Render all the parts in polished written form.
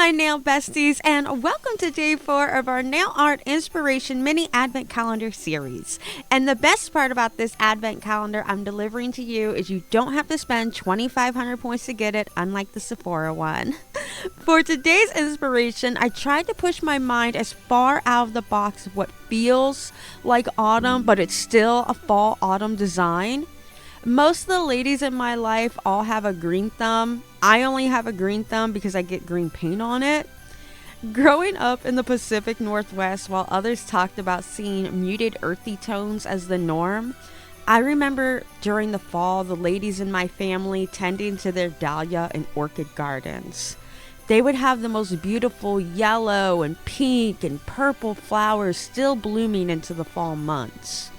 my nail besties, and welcome to day 4 of our Nail Art Inspiration Mini Advent Calendar series. And the best part about this Advent Calendar I'm delivering to you is you don't have to spend 2,500 points to get it, unlike the Sephora one. For today's inspiration, I tried to push my mind as far out of the box of what feels like autumn, but it's still a fall-autumn design. Most of the ladies in my life all have a green thumb. I only have a green thumb because I get green paint on it. Growing up in the Pacific Northwest, while others talked about seeing muted earthy tones as the norm, I remember during the fall the ladies in my family tending to their dahlia and orchid gardens. They would have the most beautiful yellow and pink and purple flowers still blooming into the fall months.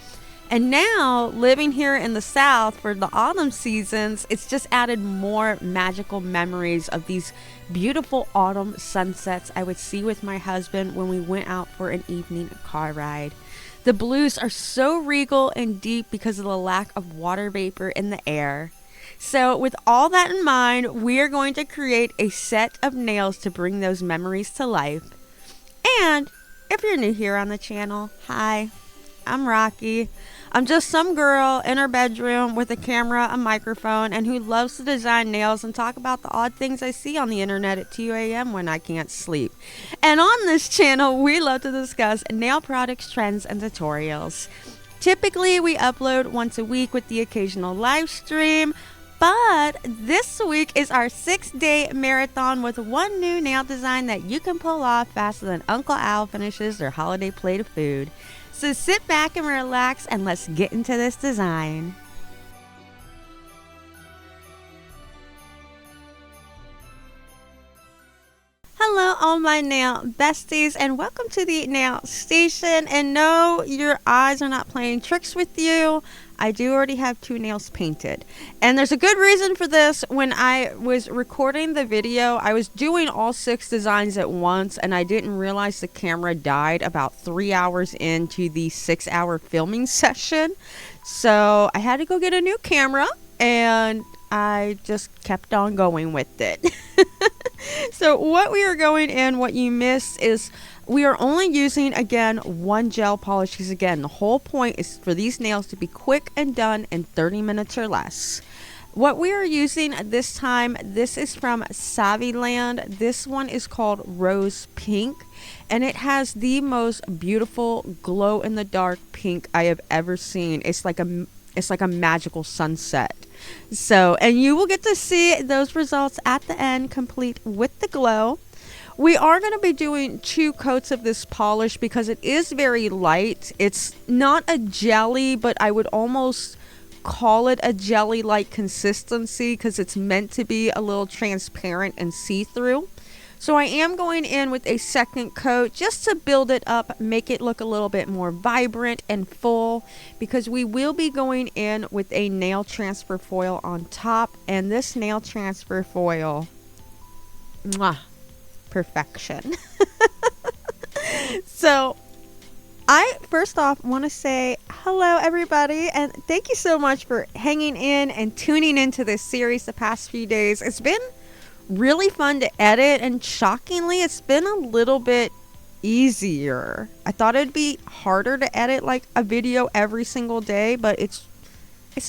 And now, living here in the South for the autumn seasons, it's just added more magical memories of these beautiful autumn sunsets I would see with my husband when we went out for an evening car ride. The blues are so regal and deep because of the lack of water vapor in the air. So with all that in mind, we are going to create a set of nails to bring those memories to life. And if you're new here on the channel, hi, I'm Rocky. I'm just some girl in her bedroom with a camera, a microphone, and who loves to design nails and talk about the odd things I see on the internet at 2 a.m. when I can't sleep. And on this channel, we love to discuss nail products, trends, and tutorials. Typically, we upload once a week with the occasional live stream, but this week is our 6-day marathon with one new nail design that you can pull off faster than Uncle Al finishes their holiday plate of food. So sit back and relax and let's get into this design. Hello all my nail besties and welcome to the nail station. And no, your eyes are not playing tricks with you. I do already have 2 nails painted. And there's a good reason for this. When I was recording the video, I was doing all 6 designs at once and I didn't realize the camera died about 3 hours into the 6-hour filming session. So I had to go get a new camera and I just kept on going with it. So what we are going in, what you missed is we are only using, again, 1 gel polish because, again, the whole point is for these nails to be quick and done in 30 minutes or less. What we are using this time, this is from Saviland. This one is called Rose Pink, and it has the most beautiful glow-in-the-dark pink I have ever seen. It's like a magical sunset. So, and you will get to see those results at the end, complete with the glow. We are going to be doing 2 coats of this polish because it is very light. It's not a jelly, but I would almost call it a jelly-like consistency because it's meant to be a little transparent and see-through. So I am going in with a second coat just to build it up, make it look a little bit more vibrant and full, because we will be going in with a nail transfer foil on top, and this nail transfer foil, mwah, perfection. So I first off want to say hello everybody, and thank you so much for hanging in and tuning into this series the past few days. It's been really fun to edit, and shockingly it's been a little bit easier. I thought it'd be harder to edit like a video every single day, but it's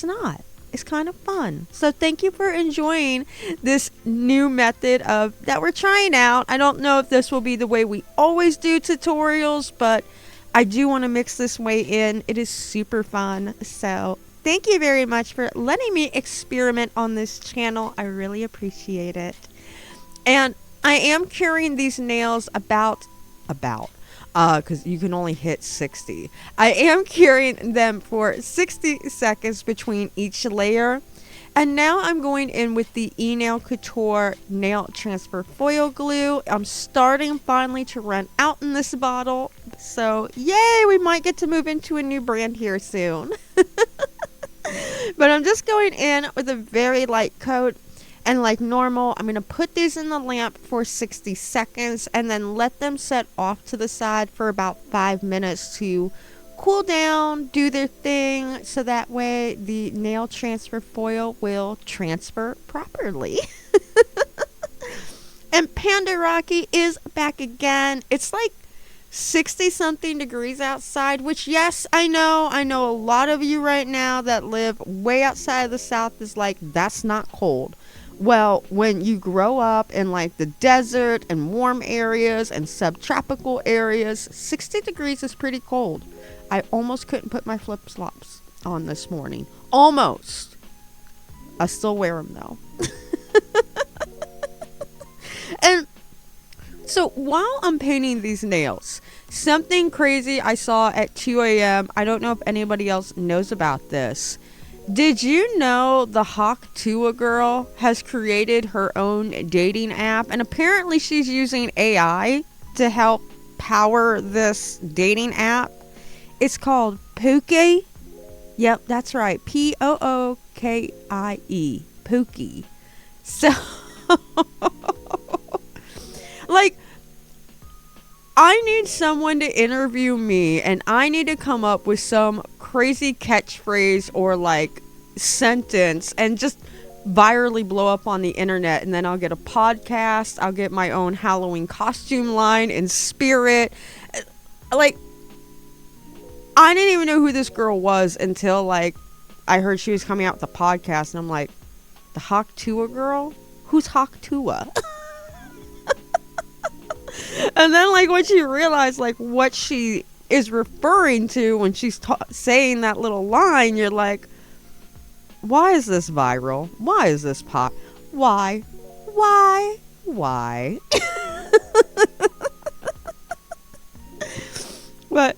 not. It's kind of fun. So thank you for enjoying this new method of that we're trying out. I don't know if this will be the way we always do tutorials, but I do want to mix this way in. It is super fun. So thank you very much for letting me experiment on this channel. I really appreciate it. And I am curing these nails because you can only hit 60. I am curing them for 60 seconds between each layer. And now I'm going in with the EnailCouture nail transfer foil glue. I'm starting finally to run out in this bottle. So yay, we might get to move into a new brand here soon. But I'm just going in with a very light coat, and like normal, I'm going to put these in the lamp for 60 seconds and then let them set off to the side for about 5 minutes to cool down, do their thing, so that way the nail transfer foil will transfer properly. And Panda Rocky is back again. It's like 60 something degrees outside, which, yes, I know a lot of you right now that live way outside of the South is like, that's not cold. Well, when you grow up in like the desert and warm areas and subtropical areas, 60 degrees is pretty cold. I almost couldn't put my flip-flops on this morning. Almost. I still wear them though. And so while I'm painting these nails, something crazy I saw at 2 a.m. I don't know if anybody else knows about this. Did you know the Hawk Tua girl has created her own dating app? And apparently she's using AI to help power this dating app. It's called Pookie. Yep, that's right. Pookie. Pookie. So, like, I need someone to interview me, and I need to come up with some crazy catchphrase or like sentence and just virally blow up on the internet, and then I'll get a podcast. I'll get my own Halloween costume line in spirit. Like, I didn't even know who this girl was until like I heard she was coming out with a podcast, and I'm like, the Hawk Tua girl? Who's Hawk Tua? And then, like, once you realize, like, what she is referring to when she's saying that little line, you're like, why is this viral? Why is this pop? Why? But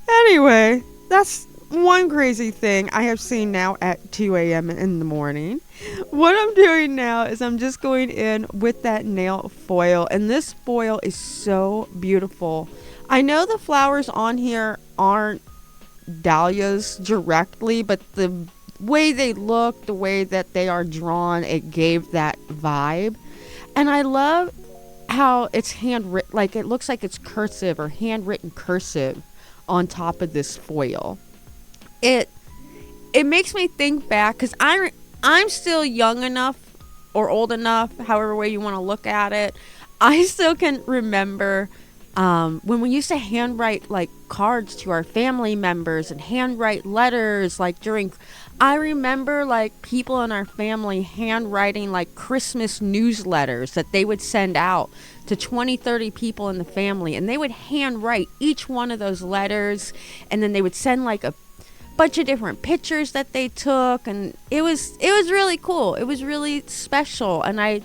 anyway, that's one crazy thing I have seen now at 2 a.m. in the morning. What I'm doing now is I'm just going in with that nail foil, and this foil is so beautiful. I know the flowers on here aren't dahlias directly, but the way they look, the way that they are drawn, it gave that vibe. And I love how it's handwritten, like it looks like it's cursive or handwritten cursive on top of this foil. It makes me think back, because I'm still young enough or old enough, however way you want to look at it. I still can remember when we used to handwrite like cards to our family members and handwrite letters like I remember like people in our family handwriting like Christmas newsletters that they would send out to 20, 30 people in the family, and they would handwrite each one of those letters, and then they would send like a bunch of different pictures that they took, and it was really cool. It was really special, and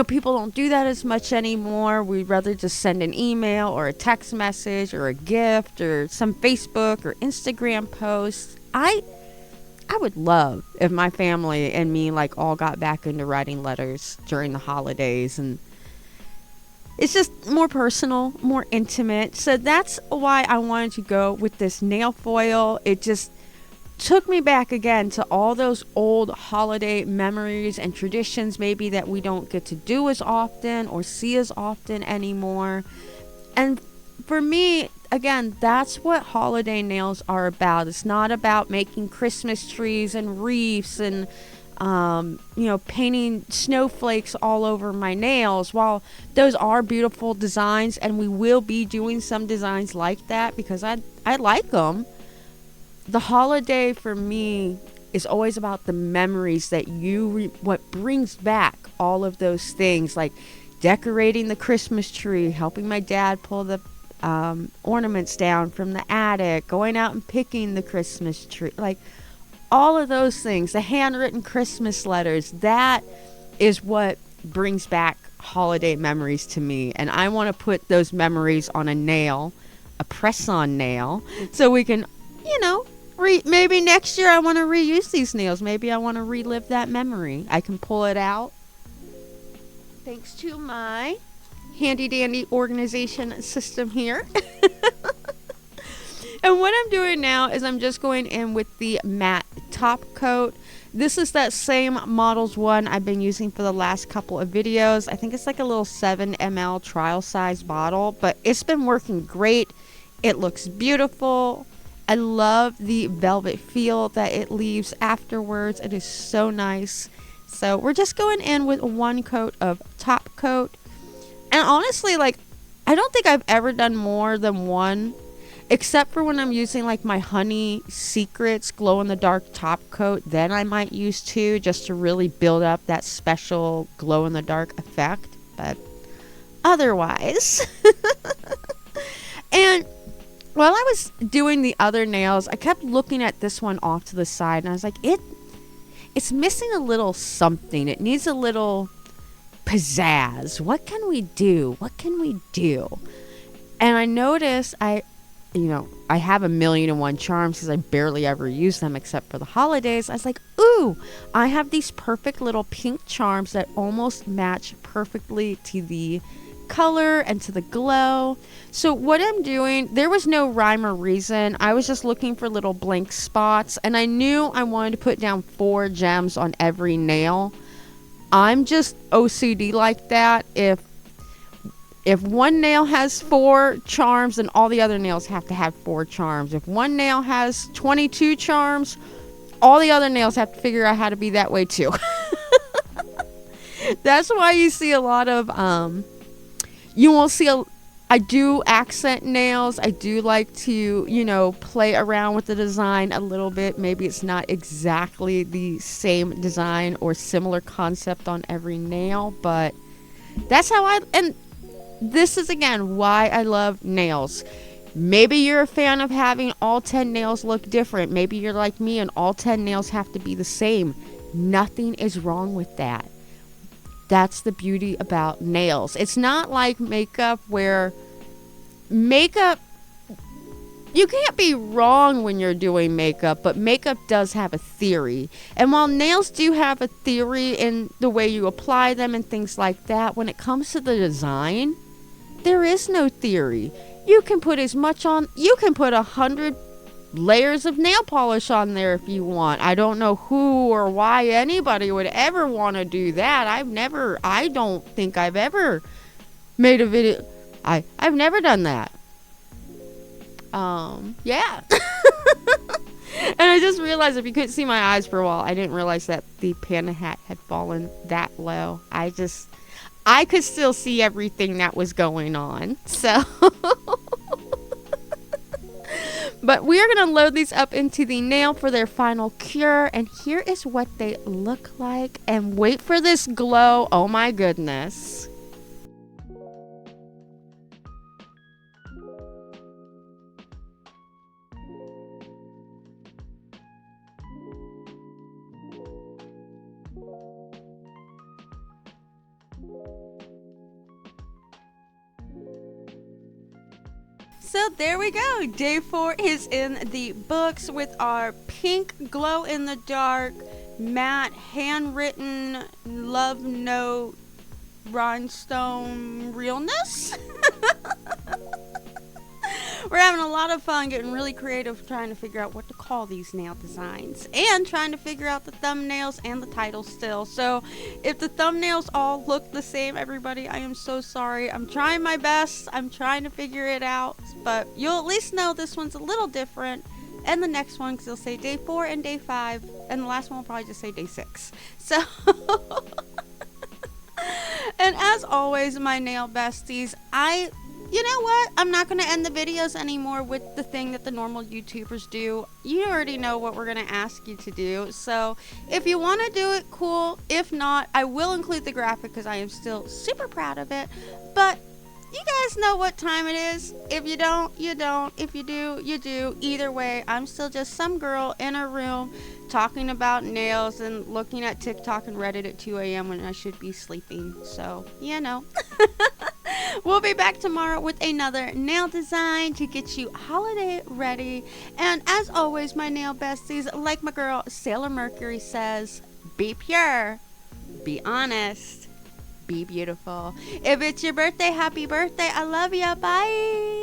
people don't do that as much anymore. We'd rather just send an email or a text message or a gift or some Facebook or Instagram post. I would love if my family and me like all got back into writing letters during the holidays, and it's just more personal, more intimate. So that's why I wanted to go with this nail foil. It just took me back again to all those old holiday memories and traditions maybe that we don't get to do as often or see as often anymore. And for me, again, that's what holiday nails are about. It's not about making Christmas trees and wreaths and painting snowflakes all over my nails. While those are beautiful designs, and we will be doing some designs like that because I like them, the holiday for me is always about the memories that what brings back all of those things, like decorating the Christmas tree, helping my dad pull the ornaments down from the attic, going out and picking the Christmas tree, like all of those things, the handwritten Christmas letters. That is what brings back holiday memories to me. And I want to put those memories on a nail, a press-on nail, so we can, maybe next year I want to reuse these nails. Maybe I want to relive that memory. I can pull it out thanks to my handy-dandy organization system here. And what I'm doing now is I'm just going in with the matte top coat. This is that same Models 1 I've been using for the last couple of videos. I think it's like a little 7 ml trial size bottle, but it's been working great. It looks beautiful. I love the velvet feel that it leaves afterwards. It is so nice. So we're just going in with one coat of top coat. And honestly, like, I don't think I've ever done more than one, except for when I'm using like my Honey Secrets glow in the dark top coat. Then I might use two just to really build up that special glow in the dark effect. But otherwise, and while I was doing the other nails, I kept looking at this one off to the side, and I was like, it's missing a little something. It needs a little pizzazz. What can we do? What can we do? And I noticed I have 1,000,001 charms because I barely ever use them except for the holidays. I was like, ooh, I have these perfect little pink charms that almost match perfectly to the color and to the glow. So what I'm doing, there was no rhyme or reason. I was just looking for little blank spots, and I knew I wanted to put down 4 gems on every nail. I'm just OCD like that. If one nail has 4 charms, then all the other nails have to have 4 charms. If one nail has 22 charms, all the other nails have to figure out how to be that way too. That's why you see a lot of, I do accent nails. I do like to, play around with the design a little bit. Maybe it's not exactly the same design or similar concept on every nail, but that's how and this is, again, why I love nails. Maybe you're a fan of having all 10 nails look different. Maybe you're like me and all 10 nails have to be the same. Nothing is wrong with that. That's the beauty about nails. It's not like makeup, where makeup, you can't be wrong when you're doing makeup, but makeup does have a theory. And while nails do have a theory in the way you apply them and things like that, when it comes to the design, there is no theory. You can put as much on, you can put 100 layers of nail polish on there if you want. I don't know who or why anybody would ever want to do that. I don't think I've ever made a video. I've never done that. Yeah. And I just realized, if you couldn't see my eyes for a while, I didn't realize that the panda hat had fallen that low. I could still see everything that was going on. So, but we are going to load these up into the nail for their final cure. And here is what they look like. And wait for this glow. Oh my goodness. So there we go. Day 4 is in the books with our pink glow in the dark, matte, handwritten love note, rhinestone realness. We're having a lot of fun getting really creative trying to figure out what to call these nail designs and trying to figure out the thumbnails and the title still. So if the thumbnails all look the same, everybody, I am so sorry. I'm trying my best. I'm trying to figure it out, but you'll at least know this one's a little different. And the next one, because it'll say day 4 and day 5, and the last one will probably just say day 6. So, and as always, my nail besties, you know what? I'm not going to end the videos anymore with the thing that the normal YouTubers do. You already know what we're going to ask you to do. So if you want to do it, cool. If not, I will include the graphic because I am still super proud of it. But you guys know what time it is. If you don't, you don't. If you do, you do. Either way, I'm still just some girl in a room talking about nails and looking at TikTok and Reddit at 2 a.m. when I should be sleeping. So, you know. We'll be back tomorrow with another nail design to get you holiday ready. And as always, my nail besties, like my girl Sailor Mercury says, be pure, be honest, be beautiful. If it's your birthday, happy birthday. I love ya. Bye.